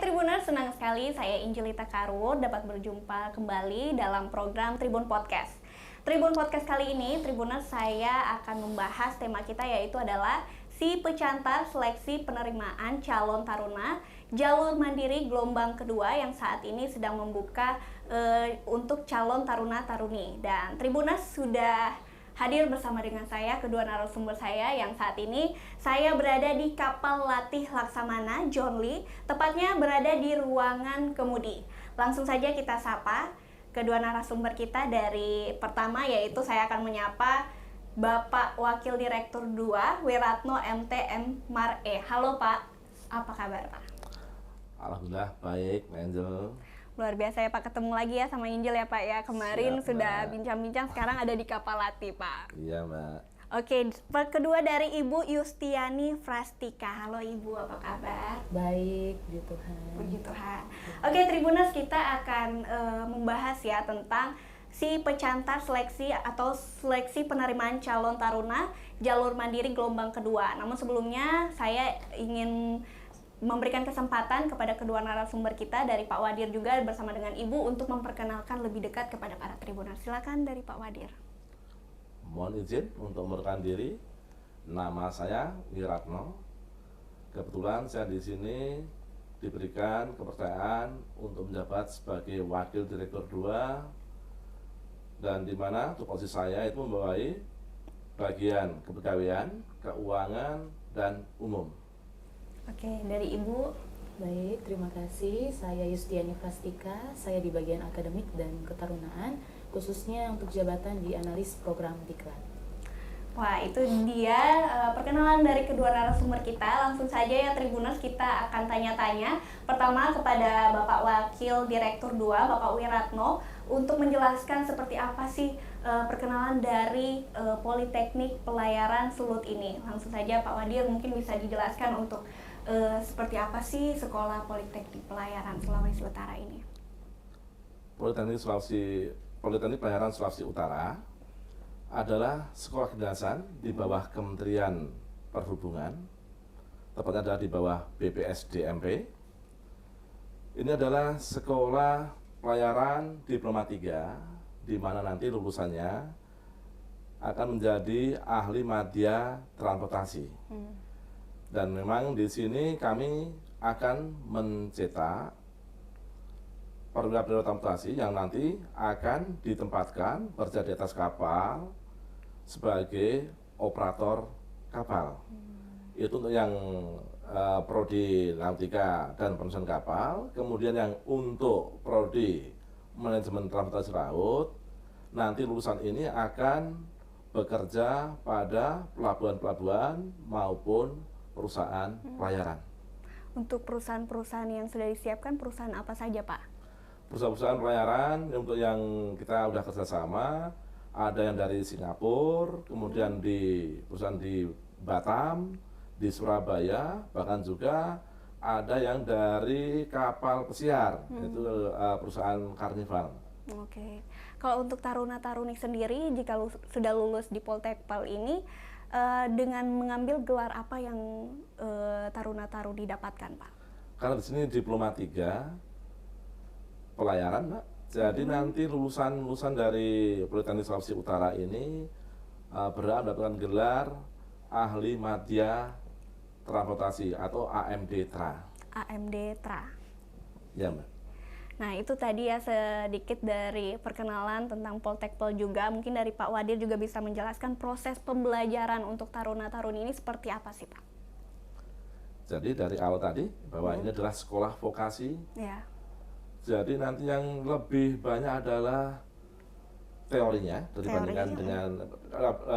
Tribuners, senang sekali saya Injelita Karur dapat berjumpa kembali dalam program Tribun Podcast. Tribun Podcast kali ini, Tribuners, saya akan membahas tema kita yaitu adalah si pecantar seleksi penerimaan calon taruna jalur mandiri gelombang kedua yang saat ini sedang membuka untuk calon taruna-taruni. Dan Tribuners sudah hadir bersama dengan saya, kedua narasumber saya yang saat ini saya berada di kapal latih Laksamana John Lee, tepatnya berada di ruangan kemudi. Langsung saja kita sapa kedua narasumber kita. Dari pertama yaitu saya akan menyapa Bapak Wakil Direktur 2 Wiratno MTM Mar.E. Halo Pak, apa kabar Pak? Alhamdulillah baik, Angel. Luar biasa ya Pak, ketemu lagi ya sama Angel ya Pak ya. Kemarin Siap, sudah Mbak. bincang-bincang, sekarang ada di kapal latih Pak. Iya, Mbak. Oke, kedua dari Ibu Yustiani Frastika. Halo Ibu, apa kabar? Baik, puji Tuhan. Puji Tuhan. Oke, Tribuners, kita akan membahas ya tentang si pecantar seleksi atau seleksi penerimaan calon taruna jalur mandiri gelombang kedua. Namun sebelumnya saya ingin memberikan kesempatan kepada kedua narasumber kita dari Pak Wadir juga bersama dengan Ibu untuk memperkenalkan lebih dekat kepada para Tribuners. Silakan dari Pak Wadir. Mohon izin untuk memperkenalkan diri. Nama saya Wiratno. Kebetulan saya di sini diberikan kepercayaan untuk menjabat sebagai Wakil Direktur 2, dan di mana tupoksi saya itu membawahi bagian kepegawaian, keuangan, dan umum. Oke, dari Ibu. Baik, terima kasih. Saya Yustiani Frastika. Saya di bagian akademik dan ketarunaan, khususnya untuk jabatan di analis program Diklat. Wah, itu dia perkenalan dari kedua narasumber kita. Langsung saja ya Tribuners, kita akan tanya-tanya. Pertama kepada Bapak Wakil Direktur 2, Bapak Wiratno, untuk menjelaskan seperti apa sih perkenalan dari Politeknik Pelayaran Sulut ini. Langsung saja Pak Wadir mungkin bisa dijelaskan untuk seperti apa sih sekolah Politeknik Pelayaran Sulawesi Utara ini. Politeknik Pelayaran Sulawesi Utara adalah sekolah kedinasan di bawah Kementerian Perhubungan, tepatnya adalah di bawah BPSDMP. Ini adalah sekolah pelayaran Diploma 3, di mana nanti lulusannya akan menjadi ahli madya transportasi. Dan memang di sini kami akan mencetak perwira-perwira transportasi yang nanti akan ditempatkan bekerja di atas kapal sebagai operator kapal. Itu untuk yang prodi nautika dan perusahaan kapal. Kemudian yang untuk prodi manajemen transportasi laut, nanti lulusan ini akan bekerja pada pelabuhan-pelabuhan maupun perusahaan pelayaran. Untuk perusahaan-perusahaan yang sudah disiapkan, perusahaan apa saja Pak? Perusahaan-perusahaan pelayaran untuk yang kita udah kerjasama, ada yang dari Singapura, kemudian di perusahaan di Batam, di Surabaya, bahkan juga ada yang dari kapal pesiar, itu perusahaan Karnival. Oke, kalau untuk taruna-taruni sendiri, jika sudah lulus di Poltekpel ini, dengan mengambil gelar apa yang taruna-taruni dapatkan, Pak? Karena di sini Diploma 3 pelayaran, Mbak. Jadi nanti lulusan dari Politeknik Sulawesi Utara ini berhak mendapatkan gelar ahli madya transportasi atau AMD-TRA. AMD-TRA. Ya, Mbak. Nah, itu tadi ya sedikit dari perkenalan tentang Poltekpel juga. Mungkin dari Pak Wadir juga bisa menjelaskan proses pembelajaran untuk taruna-taruni ini seperti apa sih, Pak? Jadi dari awal tadi bahwa ini adalah sekolah vokasi. Ya. Jadi nanti yang lebih banyak adalah teorinya dibandingkan dengan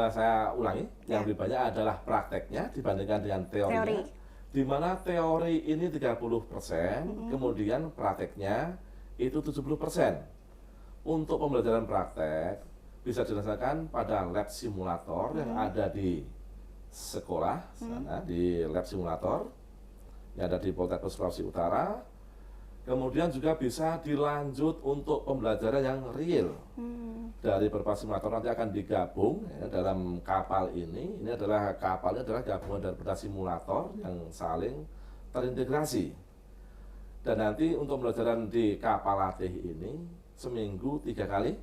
saya ulangi, yang lebih banyak adalah prakteknya dibandingkan dengan teorinya. Di mana teori ini 30%, kemudian prakteknya itu 70%. Untuk pembelajaran praktek bisa dirasakan pada lab simulator yang ada di sekolah sana, di lab simulator yang ada di Polteknik Sulawesi Utara. Kemudian juga bisa dilanjut untuk pembelajaran yang real. Dari beberapa simulator nanti akan digabung ya, dalam kapal ini. Ini adalah kapalnya adalah gabungan dari beberapa simulator yang saling terintegrasi. Dan nanti untuk pembelajaran di kapal latih ini seminggu 3 kali,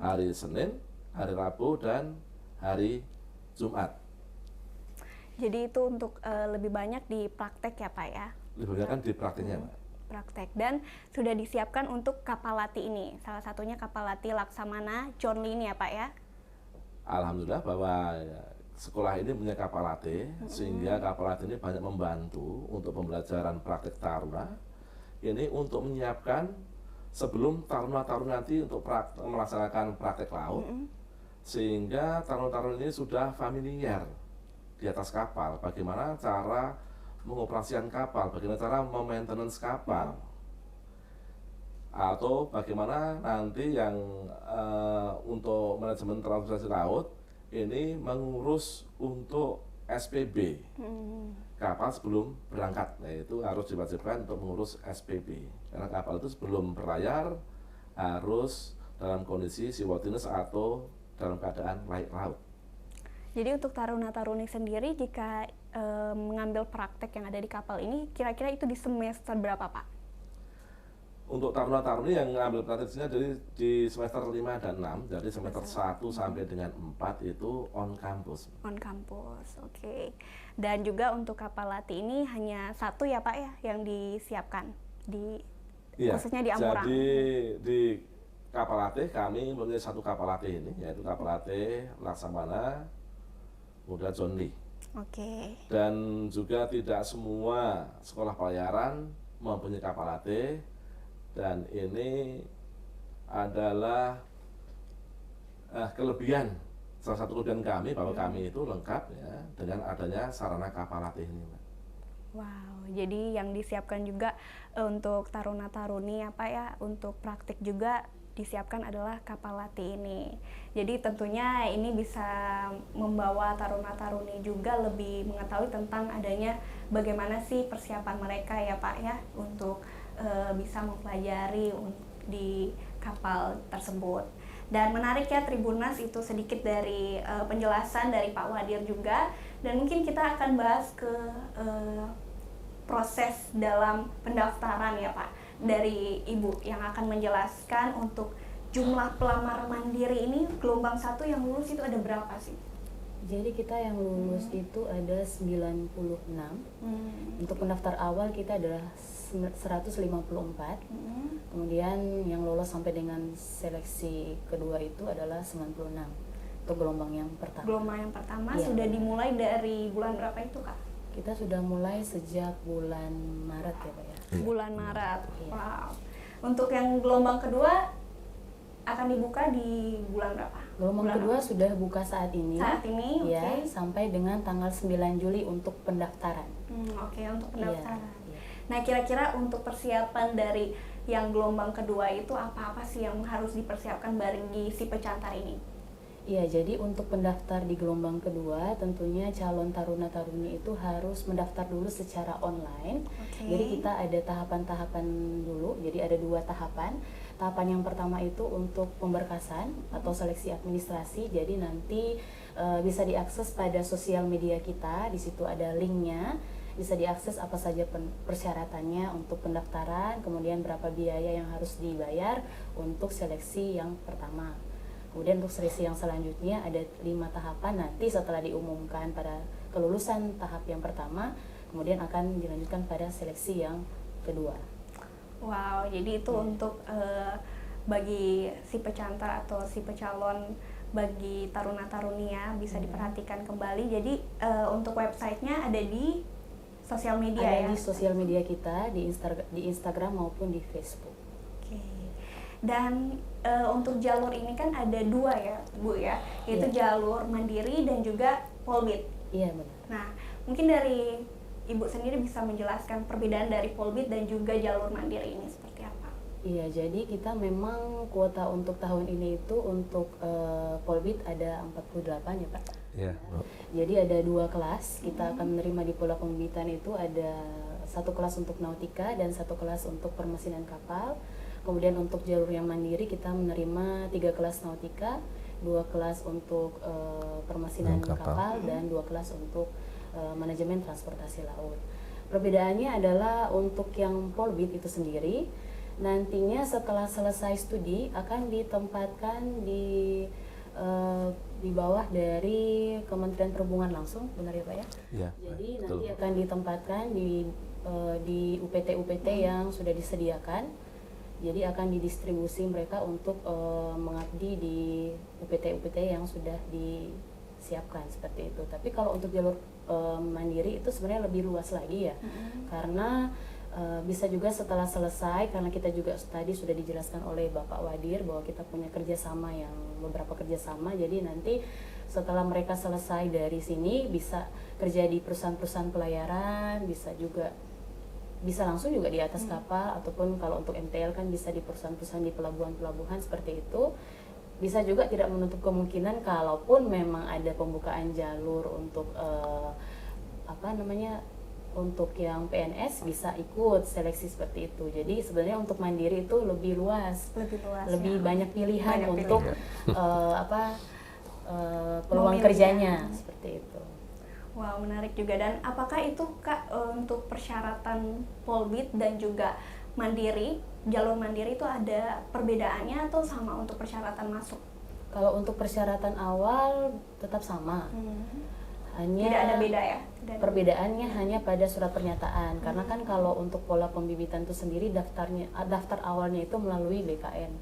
hari Senin, hari Rabu, dan hari Jumat. Jadi itu untuk lebih banyak di praktek ya Pak ya? Lebih banyak kan di praktiknya, Pak. Praktek. Dan sudah disiapkan untuk kapal latih ini. Salah satunya kapal latih Laksamana John Lee ini ya Pak ya? Alhamdulillah bahwa sekolah ini punya kapal latih, sehingga kapal latih ini banyak membantu untuk pembelajaran praktek taruna. Ini untuk menyiapkan sebelum taruna-taruna nanti untuk melaksanakan praktek laut, sehingga taruna-taruna ini sudah familiar di atas kapal, bagaimana cara mengoperasikan kapal, bagaimana cara memaintenance kapal, atau bagaimana nanti yang untuk manajemen transportasi laut ini mengurus untuk SPB kapal sebelum berangkat. Nah, itu harus diwajibkan untuk mengurus SPB karena kapal itu sebelum berlayar harus dalam kondisi seaworthiness atau dalam keadaan layak laut. Jadi untuk taruna-taruni sendiri jika mengambil praktek yang ada di kapal ini, kira-kira itu di semester berapa Pak? Untuk taruna-taruni yang mengambil praktek dari di semester 5 dan 6, jadi semester 1 sampai dengan 4 itu on campus. On campus, oke. Dan juga untuk kapal latih ini hanya satu ya Pak ya yang disiapkan khususnya di Amurang. Jadi di kapal latih kami mempunyai satu kapal latih ini, yaitu kapal latih Laksamana kemudian John Lee. Oke. Dan juga tidak semua sekolah pelayaran mempunyai kapal latih. Dan ini adalah kelebihan, salah satu kelebihan kami bahwa kami itu lengkap ya dengan adanya sarana kapal latih ini, Mbak. Wow, jadi yang disiapkan juga untuk taruna-taruni apa ya, untuk praktik juga disiapkan adalah kapal latih ini. Jadi tentunya ini bisa membawa taruna-taruni juga lebih mengetahui tentang adanya bagaimana sih persiapan mereka ya Pak ya untuk bisa mempelajari di kapal tersebut. Dan menarik ya Tribunas, itu sedikit dari penjelasan dari Pak Wadir juga. Dan mungkin kita akan bahas ke proses dalam pendaftaran ya Pak, dari Ibu yang akan menjelaskan untuk jumlah pelamar mandiri ini gelombang 1 yang lulus itu ada berapa sih? Jadi kita yang lulus itu ada 96. Untuk pendaftar awal kita adalah 154. Kemudian yang lolos sampai dengan seleksi kedua itu adalah 96. Untuk gelombang yang pertama. Gelombang yang pertama Iya. sudah dimulai dari bulan berapa itu Kak? Kita sudah mulai sejak bulan Maret ya Pak ya. Bulan Maret. Iya. Wow. Untuk yang gelombang kedua akan dibuka di bulan berapa? Gelombang Bulan kedua sudah buka saat ini. Saat ini, ya, oke. sampai dengan tanggal 9 Juli untuk pendaftaran. Oke, untuk pendaftaran. Iya. Nah, kira-kira untuk persiapan dari yang gelombang kedua itu apa-apa sih yang harus dipersiapkan bagi si pecantar ini? Iya, jadi untuk pendaftar di gelombang kedua tentunya calon taruna-taruni itu harus mendaftar dulu secara online. Oke. Jadi kita ada tahapan-tahapan dulu, jadi ada 2 tahapan. Tahapan yang pertama itu untuk pemberkasan atau seleksi administrasi, jadi nanti bisa diakses pada sosial media kita, di situ ada linknya, bisa diakses apa saja persyaratannya untuk pendaftaran, kemudian berapa biaya yang harus dibayar untuk seleksi yang pertama. Kemudian untuk seleksi yang selanjutnya ada 5 tahapan, nanti setelah diumumkan pada kelulusan tahap yang pertama, kemudian akan dilanjutkan pada seleksi yang kedua. Wow, jadi itu untuk bagi si pecantar atau si pecalon, bagi taruna-taruni ya, bisa diperhatikan kembali. Jadi untuk websitenya ada di sosial media ya? Ada di sosial media kita, di Instagram maupun di Facebook. Oke. Dan untuk jalur ini kan ada 2 ya Bu ya, yaitu Iya. jalur mandiri dan juga polbit. Iya benar. Nah, mungkin dari Ibu sendiri bisa menjelaskan perbedaan dari polbit dan juga jalur mandiri ini seperti apa? Iya, jadi kita memang kuota untuk tahun ini itu untuk polbit ada 48 ya Pak. Iya. Jadi ada 2 kelas, kita akan menerima di pola pembibitan itu ada 1 kelas untuk nautika dan 1 kelas untuk permesinan kapal. Kemudian untuk jalur yang mandiri kita menerima 3 kelas nautika, 2 kelas untuk permesinan kapal dan 2 kelas untuk manajemen transportasi laut. Perbedaannya adalah untuk yang Polbit itu sendiri, nantinya setelah selesai studi akan ditempatkan di bawah dari Kementerian Perhubungan langsung, benar ya Pak ya? Iya. Jadi betul. nanti akan ditempatkan di UPT-UPT yang sudah disediakan. Jadi akan didistribusi mereka untuk mengabdi di UPT-UPT yang sudah disiapkan seperti itu. Tapi kalau untuk jalur mandiri itu sebenarnya lebih luas lagi ya, karena bisa juga setelah selesai, karena kita juga tadi sudah dijelaskan oleh Bapak Wadir bahwa kita punya beberapa kerjasama. Jadi nanti setelah mereka selesai dari sini bisa kerja di perusahaan-perusahaan pelayaran, bisa langsung juga di atas kapal, ataupun kalau untuk MTL kan bisa di perusahaan-perusahaan di pelabuhan-pelabuhan seperti itu. Bisa juga tidak menutup kemungkinan kalaupun memang ada pembukaan jalur untuk untuk yang PNS bisa ikut seleksi seperti itu. Jadi sebenarnya untuk mandiri itu lebih luas, lebih ya. banyak pilihan Banyak untuk peluang kerjanya seperti itu. Wow, menarik juga. Dan apakah itu Kak untuk persyaratan Polbit dan juga mandiri, jalur mandiri itu ada perbedaannya atau sama untuk persyaratan masuk? Kalau untuk persyaratan awal tetap sama. Hanya Tidak ada beda ya? Perbedaannya hanya pada surat pernyataan. Karena kan kalau untuk pola pembibitan itu sendiri daftar awalnya itu melalui BKN.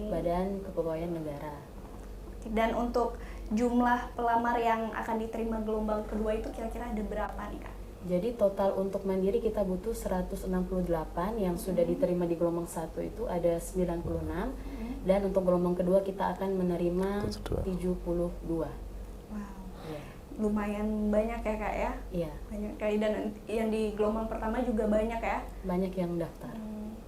Badan Kepegawaian Negara. Dan untuk jumlah pelamar yang akan diterima gelombang kedua itu kira-kira ada berapa nih Kak? Jadi total untuk mandiri kita butuh 168, yang sudah diterima di gelombang 1 itu ada 96, dan untuk gelombang kedua kita akan menerima 72. Wow. Yeah. Lumayan banyak ya Kak ya? Iya. Banyak kali, dan yang di gelombang pertama juga banyak ya? Banyak yang daftar.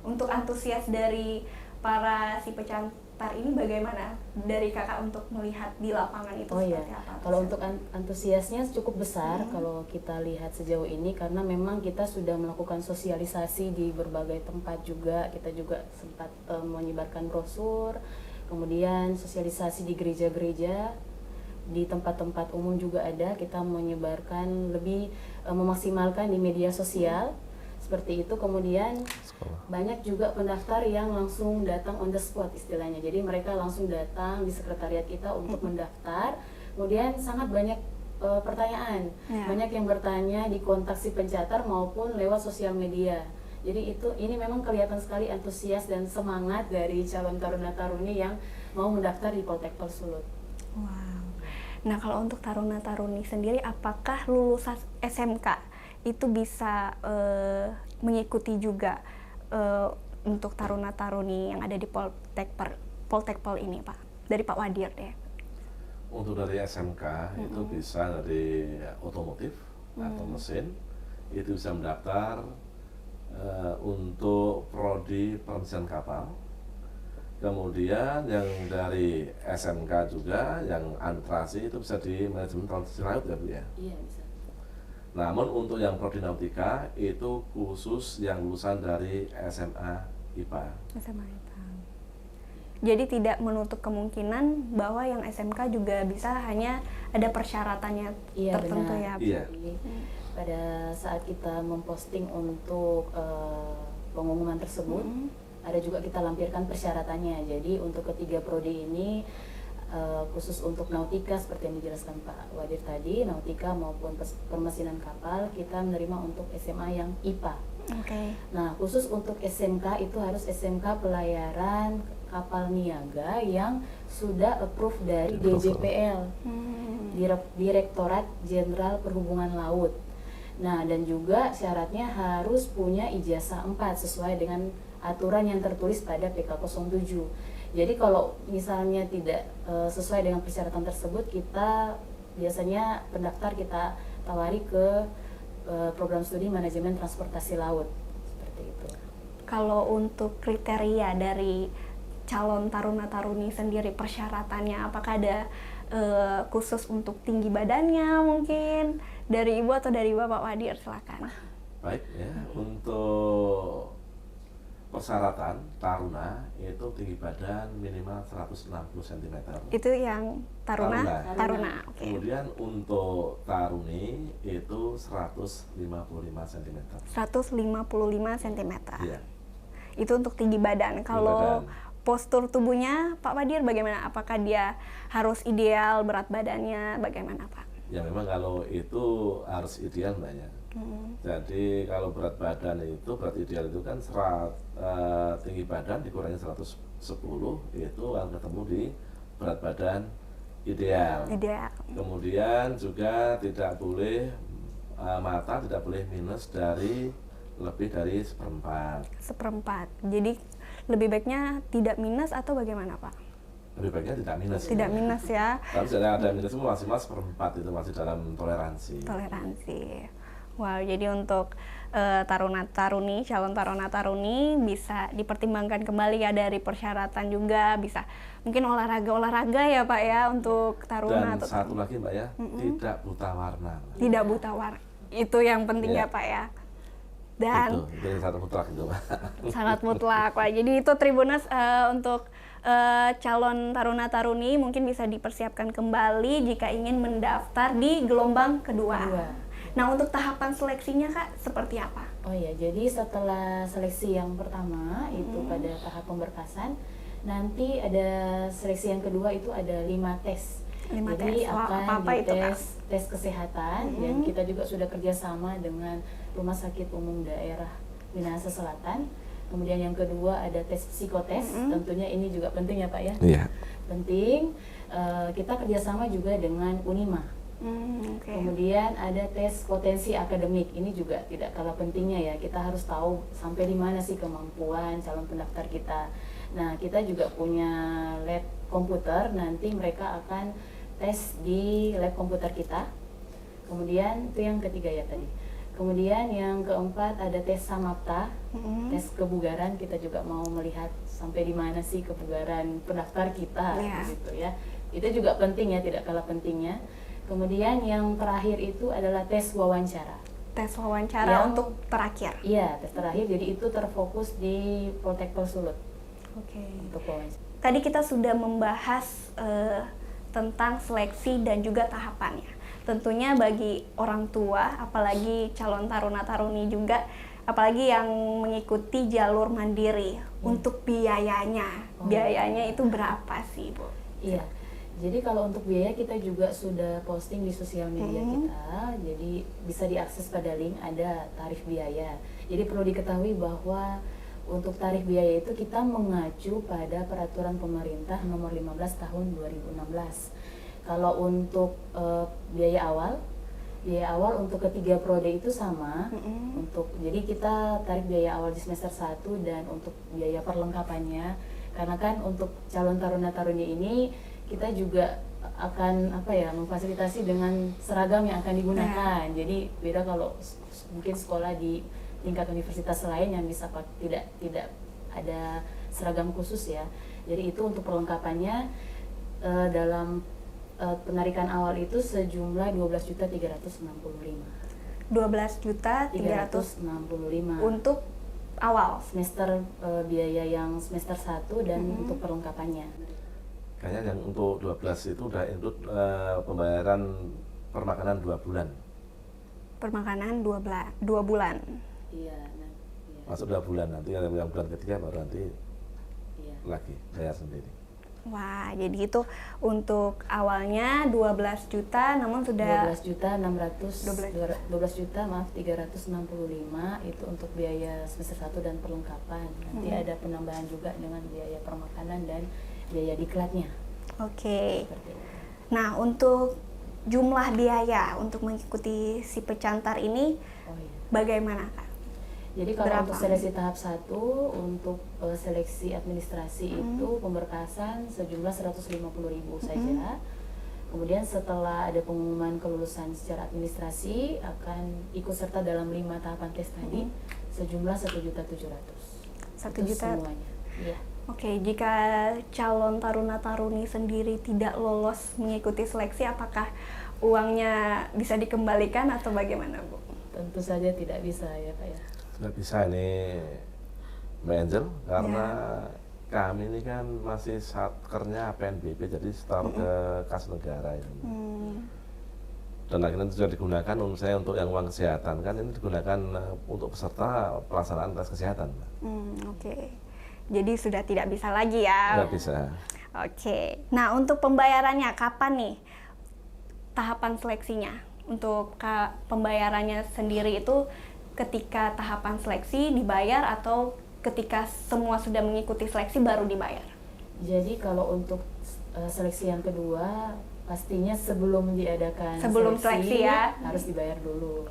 Untuk antusias dari para si pecantar ini bagaimana dari Kakak untuk melihat di lapangan itu seperti apa? Kalau untuk antusiasnya cukup besar kalau kita lihat sejauh ini, karena memang kita sudah melakukan sosialisasi di berbagai tempat juga. Kita juga sempat menyebarkan brosur, kemudian sosialisasi di gereja-gereja, di tempat-tempat umum juga ada. Kita menyebarkan lebih memaksimalkan di media sosial. Seperti itu. Kemudian banyak juga pendaftar yang langsung datang on the spot istilahnya. Jadi mereka langsung datang di sekretariat kita untuk mendaftar. Kemudian sangat banyak pertanyaan. Banyak yang bertanya di kontak si pencatat maupun lewat sosial media. Jadi ini memang kelihatan sekali antusias dan semangat dari calon taruna-taruni yang mau mendaftar di Poltekkes Sulut. Wow. Nah, kalau untuk taruna-taruni sendiri, apakah lulusan SMK itu bisa mengikuti juga untuk taruna-taruni yang ada di Poltekkes ini Pak? Dari Pak Wadir deh. Untuk dari SMK itu bisa dari otomotif atau mesin, itu bisa mendaftar untuk prodi permesinan kapal. Kemudian yang dari SMK juga yang administrasi itu bisa di manajemen transportasi laut ya Bu ya? Iya, bisa. Namun untuk yang prodi nautika itu khusus yang lulusan dari SMA IPA. SMA IPA. Jadi tidak menutup kemungkinan bahwa yang SMK juga bisa, hanya ada persyaratannya tertentu benar. ya. Iya. Pada saat kita memposting untuk pengumuman tersebut, ada juga kita lampirkan persyaratannya. Jadi untuk ketiga prodi ini khusus untuk nautika seperti yang dijelaskan Pak Wadir tadi, nautika maupun permesinan kapal, kita menerima untuk SMA yang IPA. Nah, khusus untuk SMK itu harus SMK pelayaran kapal niaga yang sudah approve dari DJPL, Direktorat Jenderal Perhubungan Laut. Nah, dan juga syaratnya harus punya ijazah 4 sesuai dengan aturan yang tertulis pada PK07. Jadi kalau misalnya tidak sesuai dengan persyaratan tersebut, kita biasanya pendaftar kita tawari ke program studi manajemen transportasi laut, seperti itu. Kalau untuk kriteria dari calon taruna-taruni sendiri, persyaratannya apakah ada khusus untuk tinggi badannya mungkin dari Ibu atau dari Bapak Wadir, silakan. Baik ya, untuk persyaratan taruna itu tinggi badan minimal 160 cm. Itu yang taruna. Oke. Kemudian untuk taruni itu 155 cm. 155 cm. Iya. Itu untuk tinggi badan. Kalau postur tubuhnya Pak Padir bagaimana? Apakah dia harus ideal berat badannya? Bagaimana Pak? Ya memang kalau itu harus ideal Mbak ya. Jadi kalau berat badan itu, berat ideal itu kan tinggi badan dikurangi 110 itu akan ketemu di berat badan ideal. Kemudian juga tidak boleh mata tidak boleh minus dari lebih dari seperempat. Jadi lebih baiknya tidak minus atau bagaimana Pak? Lebih baiknya tidak minus. Tidak minus ya. Tapi tidak ada minus, maksimal seperempat itu masih dalam toleransi. Wow, jadi untuk taruna-taruni, calon taruna-taruni bisa dipertimbangkan kembali ya dari persyaratan juga, bisa mungkin olahraga ya Pak ya untuk taruna. Dan satu lagi Mbak ya, tidak buta warna. Tidak buta warna, itu yang penting ya Pak ya. Dan itu yang satu mutlak itu Pak. Sangat mutlak Pak. Jadi itu Tribuners untuk calon taruna-taruni mungkin bisa dipersiapkan kembali jika ingin mendaftar di gelombang kedua. Nah, untuk tahapan seleksinya Kak seperti apa? Oh ya, jadi setelah seleksi yang pertama itu pada tahap pemberkasan, nanti ada seleksi yang kedua itu ada 5 tes. Jadi akan tes kesehatan dan kita juga sudah kerjasama dengan Rumah Sakit Umum Daerah Minahasa Selatan. Kemudian yang kedua ada tes psikotes, tentunya ini juga penting ya Pak ya. Iya. Penting. Kita kerjasama juga dengan Unima. Kemudian ada tes potensi akademik, ini juga tidak kalah pentingnya ya. Kita harus tahu sampai di mana sih kemampuan calon pendaftar kita. Nah, kita juga punya lab komputer, nanti mereka akan tes di lab komputer kita. Kemudian itu yang ketiga ya tadi. Kemudian yang keempat ada tes Samapta, tes kebugaran. Kita juga mau melihat sampai di mana sih kebugaran pendaftar kita, gitu ya. Itu juga penting ya, tidak kalah pentingnya. Kemudian yang terakhir itu adalah tes wawancara. Tes wawancara untuk terakhir? Iya, tes terakhir. Jadi itu terfokus di protektor sulut. Untuk wawancara. Tadi kita sudah membahas tentang seleksi dan juga tahapannya. Tentunya bagi orang tua, apalagi calon taruna-taruni juga, apalagi yang mengikuti jalur mandiri, untuk biayanya. Biayanya itu berapa sih, Bu? Iya. Jadi kalau untuk biaya kita juga sudah posting di sosial media kita, jadi bisa diakses pada link, ada tarif biaya. Jadi perlu diketahui bahwa untuk tarif biaya itu kita mengacu pada peraturan pemerintah nomor 15 tahun 2016. Kalau untuk biaya awal untuk ketiga prode itu sama. Jadi kita tarif biaya awal di semester 1 dan untuk biaya perlengkapannya, karena kan untuk calon taruna-taruni ini kita juga akan memfasilitasi dengan seragam yang akan digunakan. Jadi beda kalau mungkin sekolah di tingkat universitas lain yang bisa tidak ada seragam khusus ya. Jadi itu untuk perlengkapannya dalam penarikan awal itu sejumlah 12.365. 12.365 untuk awal semester, biaya yang semester 1 dan untuk perlengkapannya. Kayaknya yang untuk 12 itu udah include pembayaran permakanan 2 bulan. Permakanan 2 bulan. Iya. Masuk 2 bulan, nanti yang bulan ketiga baru nanti lagi bayar sendiri. Wah, jadi itu untuk awalnya 12 juta, namun sudah 365 itu untuk biaya semester 1 dan perlengkapan. Nanti ada penambahan juga dengan biaya permakanan dan biaya diklatnya. Nah, untuk jumlah biaya untuk mengikuti si pecantar ini bagaimana Kak? Jadi kalau untuk seleksi tahap 1 untuk seleksi administrasi itu pemberkasan sejumlah 150.000 saja. Kemudian setelah ada pengumuman kelulusan secara administrasi akan ikut serta dalam 5 tahapan tes tadi sejumlah 1.700.000. 1 juta semuanya. Iya. Jika calon taruna-taruni sendiri tidak lolos mengikuti seleksi, apakah uangnya bisa dikembalikan atau bagaimana, Bu? Tentu saja tidak bisa ya Pak ya. Tidak bisa, ini Mbak Angel, karena kami ini kan masih satkernya PNBP, jadi setor ke kas negara ini. Dan akhirnya itu sudah digunakan untuk yang uang kesehatan, kan ini digunakan untuk peserta pelaksanaan tes kesehatan. Oke. Jadi sudah tidak bisa lagi ya? Tidak bisa. Oke. Nah, untuk pembayarannya kapan nih tahapan seleksinya? Untuk pembayarannya sendiri itu ketika tahapan seleksi dibayar atau ketika semua sudah mengikuti seleksi baru dibayar? Jadi kalau untuk seleksi yang kedua pastinya sebelum diadakan seleksi ya harus dibayar dulu.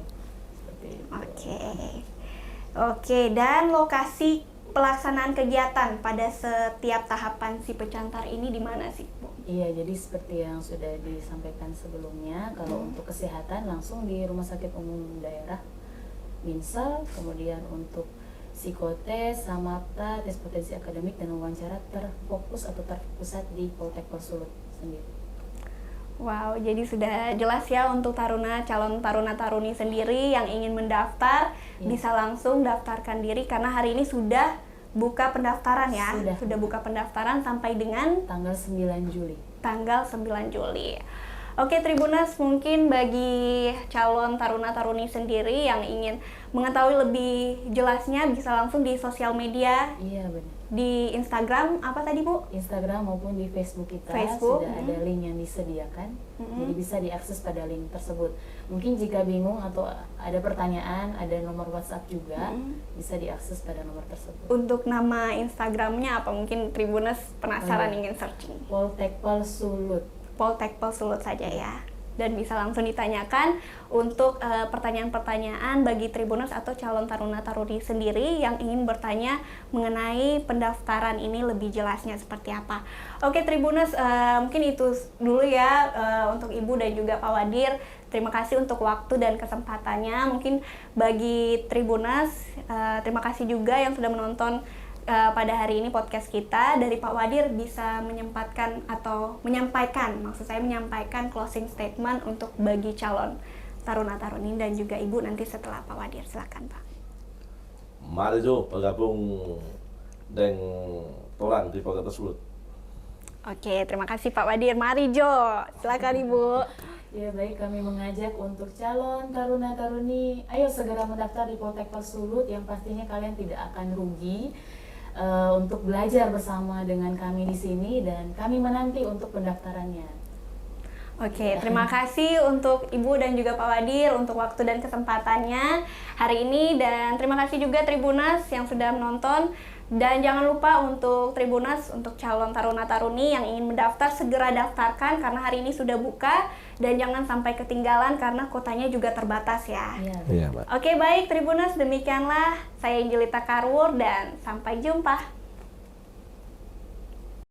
Seperti itu. Oke, dan lokasi pelaksanaan kegiatan pada setiap tahapan si pecantar ini di mana sih, Bu? Iya, jadi seperti yang sudah disampaikan sebelumnya, kalau untuk kesehatan langsung di Rumah Sakit Umum Daerah Minsal, kemudian untuk psikotes, samapta, tes potensi akademik dan wawancara terfokus atau terpusat di Poltekkes Sulut sendiri. Wow, jadi sudah jelas ya untuk calon taruna-taruni sendiri yang ingin mendaftar bisa langsung daftarkan diri karena hari ini sudah buka pendaftaran ya. Sudah buka pendaftaran sampai dengan tanggal 9 Juli. Tanggal 9 Juli. Oke, Tribuners, mungkin bagi calon taruna-taruni sendiri yang ingin mengetahui lebih jelasnya bisa langsung di sosial media. Iya, benar. Di Instagram apa tadi, Bu? Instagram maupun di Facebook kita sudah ada link yang disediakan. Jadi bisa diakses pada link tersebut. Mungkin jika bingung atau ada pertanyaan, ada nomor WhatsApp juga, bisa diakses pada nomor tersebut. Untuk nama Instagramnya apa? Mungkin Tribuners penasaran ingin searching. Poltekkes Sulut. Poltekkes Sulut saja ya. Dan bisa langsung ditanyakan untuk pertanyaan-pertanyaan bagi Tribuners atau calon taruna-taruni sendiri yang ingin bertanya mengenai pendaftaran ini lebih jelasnya seperti apa. Oke Tribuners, mungkin itu dulu ya untuk Ibu dan juga Pak Wadir. Terima kasih untuk waktu dan kesempatannya. Mungkin bagi Tribuners, terima kasih juga yang sudah menonton pada hari ini podcast kita. Dari Pak Wadir bisa menyampaikan closing statement untuk bagi calon taruna-taruni dan juga Ibu nanti setelah Pak Wadir. Silakan Pak. Mari Jo bergabung dengan orang di Poltekkes Sulut. Oke, terima kasih Pak Wadir. Mari Jo, silakan Ibu. Ya baik, kami mengajak untuk calon taruna-taruni, ayo segera mendaftar di Poltekkes Sulut yang pastinya kalian tidak akan rugi. Untuk belajar bersama dengan kami di sini dan kami menanti untuk pendaftarannya. Oke, terima kasih untuk Ibu dan juga Pak Wadir untuk waktu dan kesempatannya hari ini dan terima kasih juga Tribuners yang sudah menonton dan jangan lupa untuk Tribuners untuk calon taruna-taruni yang ingin mendaftar segera daftarkan karena hari ini sudah buka dan jangan sampai ketinggalan karena kotanya juga terbatas ya. Iya, Pak. Oke, baik Tribuners, demikianlah saya Angelita Karwur dan sampai jumpa.